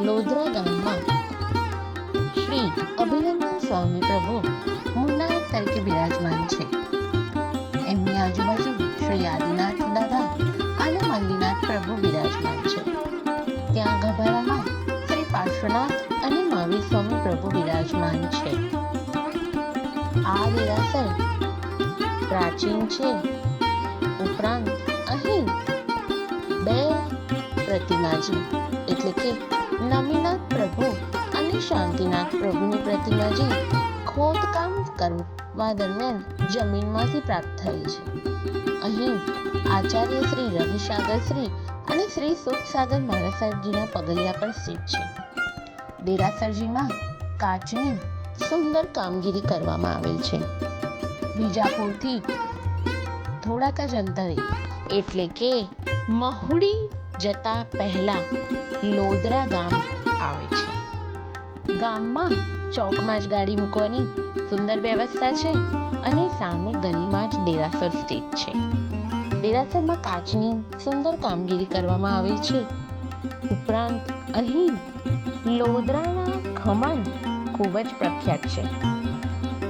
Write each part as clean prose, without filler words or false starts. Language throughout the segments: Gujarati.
લોધરા ગામમાં શ્રી અભિનંદન સ્વામી પ્રભુ મૂળનાયક તરીકે બિરાજમાન છે. એમની આજુબાજુ શ્રી આદિનાથ દાદા અને મલ્લીનાથ પ્રભુ બિરાજમાન છે. ત્યાં ગભારામાં શ્રી પાર્શ્વનાથ અને મહાવીર સ્વામી પ્રભુ બિરાજમાન છે. આ દેરાસર પ્રાચીન છે. ઉપરાંત અહીં બે પ્રતિમાજી એટલે કે નમીનાથ પ્રભુ અને શાંતિનાથ પ્રભુની પ્રતિમાજી ખોદકામ કરવા દરમિયાન જમીનમાંથી પ્રાપ્ત થઈ છે. અહીં આચાર્ય શ્રી રવિસાગર શ્રી અને શ્રી સુખસાગર મહારાજ સાહેબજીના પગલિયા પણ સ્થિત છે. દેરાસરજીમાં કાચની સુંદર કામગીરી કરવામાં આવેલ છે. વિજાપુરથી થોડાક જ અંતરે એટલે કે મહુડી જતા પહેલા લોધરા ગામ આવે છે. ગામમાં ચોકમાં જ ગાડી મૂકવાની સુંદર વ્યવસ્થા છે અને સામે ગલીમાં જ દેરાસર સ્થિત છે. દેરાસરમાં કાચની સુંદર કામગીરી કરવામાં આવી છે. ઉપરાંત અહીં લોધરાના ખમણ ખૂબ જ પ્રખ્યાત છે.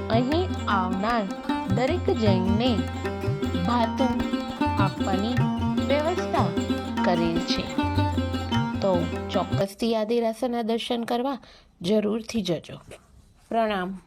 અહીં આવનાર દરેક જૈનને ભાતું આપવાની વ્યવસ્થા કરેલ છે. તો ચોક્કસથી આ દેરાસરના દર્શન કરવા જરૂરથી જજો. પ્રણામ.